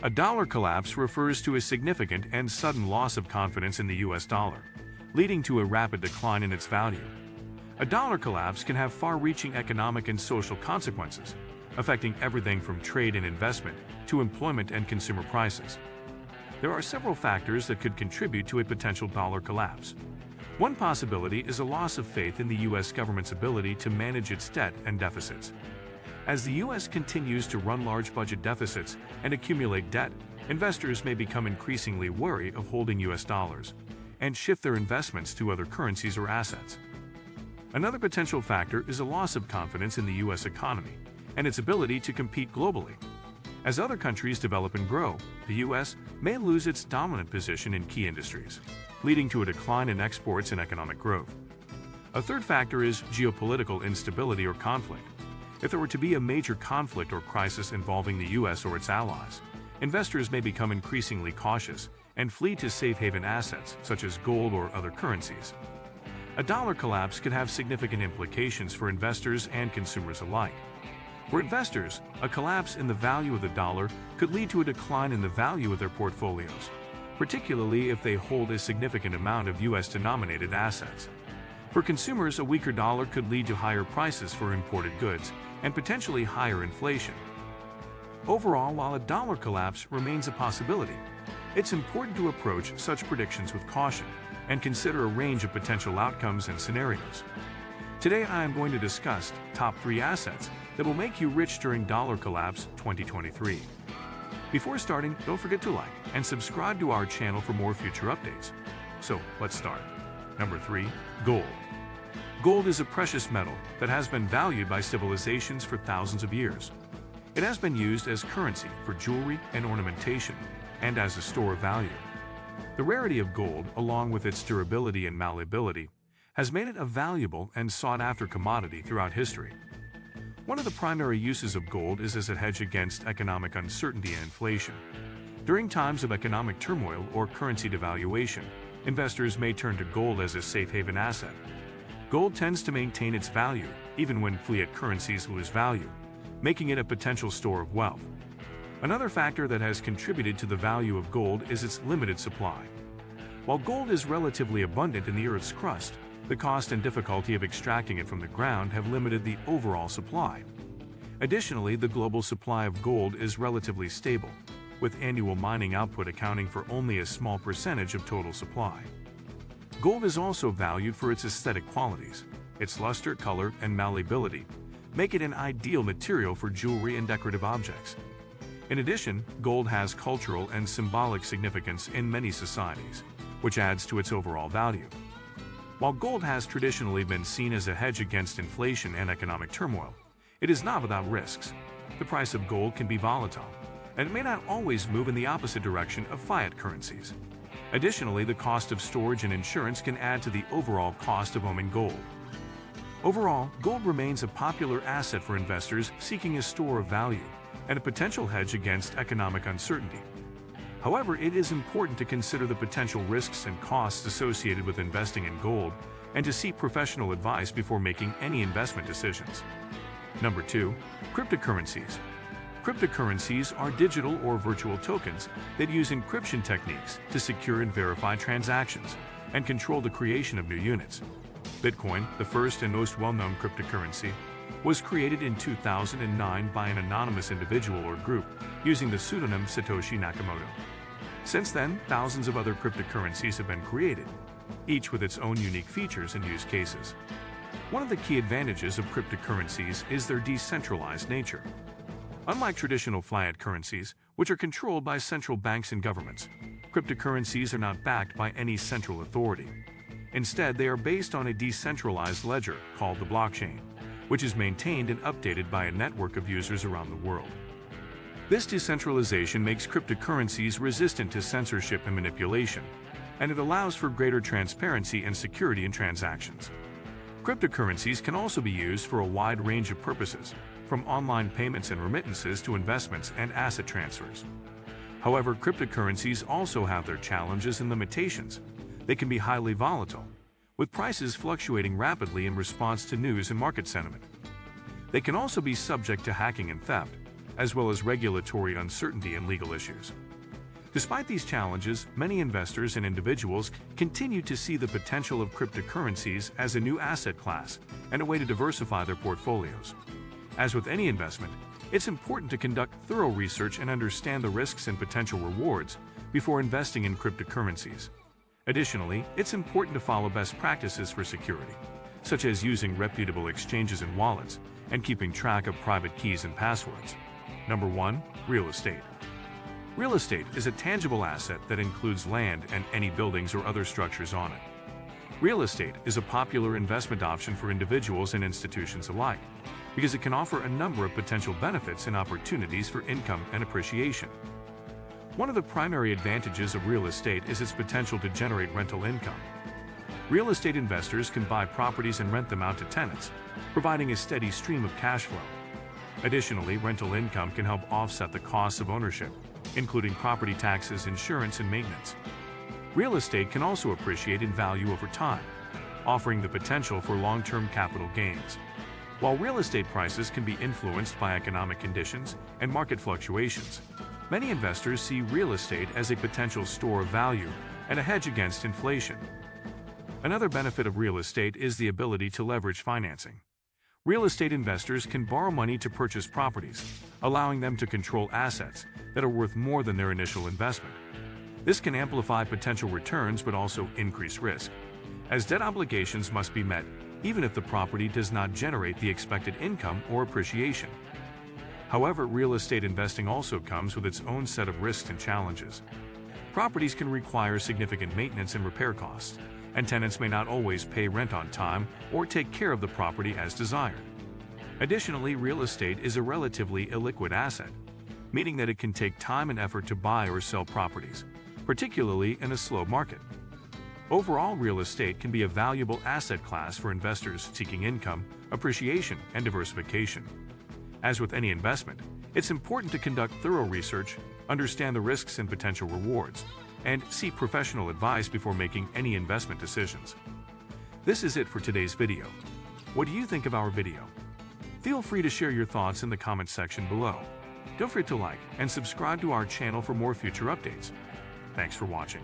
A dollar collapse refers to a significant and sudden loss of confidence in the US dollar, leading to a rapid decline in its value. A dollar collapse can have far-reaching economic and social consequences, affecting everything from trade and investment to employment and consumer prices. There are several factors that could contribute to a potential dollar collapse. One possibility is a loss of faith in the U.S. government's ability to manage its debt and deficits. As the U.S. continues to run large budget deficits and accumulate debt, investors may become increasingly wary of holding U.S. dollars and shift their investments to other currencies or assets. Another potential factor is a loss of confidence in the U.S. economy and its ability to compete globally. As other countries develop and grow, the U.S. may lose its dominant position in key industries, leading to a decline in exports and economic growth. A third factor is geopolitical instability or conflict. If there were to be a major conflict or crisis involving the U.S. or its allies, investors may become increasingly cautious and flee to safe haven assets such as gold or other currencies. A dollar collapse could have significant implications for investors and consumers alike. For investors, a collapse in the value of the dollar could lead to a decline in the value of their portfolios, particularly if they hold a significant amount of U.S.-denominated assets. For consumers, a weaker dollar could lead to higher prices for imported goods and potentially higher inflation. Overall, while a dollar collapse remains a possibility, it's important to approach such predictions with caution and consider a range of potential outcomes and scenarios. Today, I am going to discuss top 3 assets that will make you rich during dollar collapse 2023. Before starting, don't forget to like and subscribe to our channel for more future updates. So, let's start. Number 3. Gold. Gold is a precious metal that has been valued by civilizations for thousands of years. It has been used as currency for jewelry and ornamentation, and as a store of value. The rarity of gold, along with its durability and malleability, has made it a valuable and sought-after commodity throughout history. One of the primary uses of gold is as a hedge against economic uncertainty and inflation. During times of economic turmoil or currency devaluation, investors may turn to gold as a safe haven asset. Gold tends to maintain its value even when fiat currencies lose value, making it a potential store of wealth. Another factor that has contributed to the value of gold is its limited supply. While gold is relatively abundant in the Earth's crust, the cost and difficulty of extracting it from the ground have limited the overall supply. Additionally, the global supply of gold is relatively stable, with annual mining output accounting for only a small percentage of total supply. Gold is also valued for its aesthetic qualities. Its luster, color, and malleability make it an ideal material for jewelry and decorative objects. In addition, gold has cultural and symbolic significance in many societies, which adds to its overall value. While gold has traditionally been seen as a hedge against inflation and economic turmoil, it is not without risks. The price of gold can be volatile, and it may not always move in the opposite direction of fiat currencies. Additionally, the cost of storage and insurance can add to the overall cost of owning gold. Overall, gold remains a popular asset for investors seeking a store of value and a potential hedge against economic uncertainty. However, it is important to consider the potential risks and costs associated with investing in gold and to seek professional advice before making any investment decisions. Number 2. Cryptocurrencies. Cryptocurrencies are digital or virtual tokens that use encryption techniques to secure and verify transactions and control the creation of new units. Bitcoin, the first and most well-known cryptocurrency, was created in 2009 by an anonymous individual or group using the pseudonym Satoshi Nakamoto. Since then, thousands of other cryptocurrencies have been created, each with its own unique features and use cases. One of the key advantages of cryptocurrencies is their decentralized nature. Unlike traditional fiat currencies, which are controlled by central banks and governments, cryptocurrencies are not backed by any central authority. Instead, they are based on a decentralized ledger called the blockchain, which is maintained and updated by a network of users around the world. This decentralization makes cryptocurrencies resistant to censorship and manipulation, and it allows for greater transparency and security in transactions. Cryptocurrencies can also be used for a wide range of purposes, from online payments and remittances to investments and asset transfers. However, cryptocurrencies also have their challenges and limitations. They can be highly volatile, with prices fluctuating rapidly in response to news and market sentiment. They can also be subject to hacking and theft, as well as regulatory uncertainty and legal issues. Despite these challenges, many investors and individuals continue to see the potential of cryptocurrencies as a new asset class and a way to diversify their portfolios. As with any investment, it's important to conduct thorough research and understand the risks and potential rewards before investing in cryptocurrencies. Additionally, it's important to follow best practices for security, such as using reputable exchanges and wallets and keeping track of private keys and passwords. Number 1. Real estate. Real estate is a tangible asset that includes land and any buildings or other structures on it. Real estate is a popular investment option for individuals and institutions alike because it can offer a number of potential benefits and opportunities for income and appreciation. One of the primary advantages of real estate is its potential to generate rental income. Real estate investors can buy properties and rent them out to tenants, providing a steady stream of cash flow. Additionally, rental income can help offset the costs of ownership, including property taxes, insurance, and maintenance. Real estate can also appreciate in value over time, offering the potential for long-term capital gains. While real estate prices can be influenced by economic conditions and market fluctuations, many investors see real estate as a potential store of value and a hedge against inflation. Another benefit of real estate is the ability to leverage financing. Real estate investors can borrow money to purchase properties, allowing them to control assets that are worth more than their initial investment. This can amplify potential returns but also increase risk, as debt obligations must be met even if the property does not generate the expected income or appreciation. However, real estate investing also comes with its own set of risks and challenges. Properties can require significant maintenance and repair costs, and tenants may not always pay rent on time or take care of the property as desired. Additionally, real estate is a relatively illiquid asset, meaning that it can take time and effort to buy or sell properties, particularly in a slow market. Overall, real estate can be a valuable asset class for investors seeking income, appreciation, and diversification. As with any investment, it's important to conduct thorough research, understand the risks and potential rewards, and seek professional advice before making any investment decisions. This is it for today's video. What do you think of our video? Feel free to share your thoughts in the comments section below. Don't forget to like and subscribe to our channel for more future updates. Thanks for watching.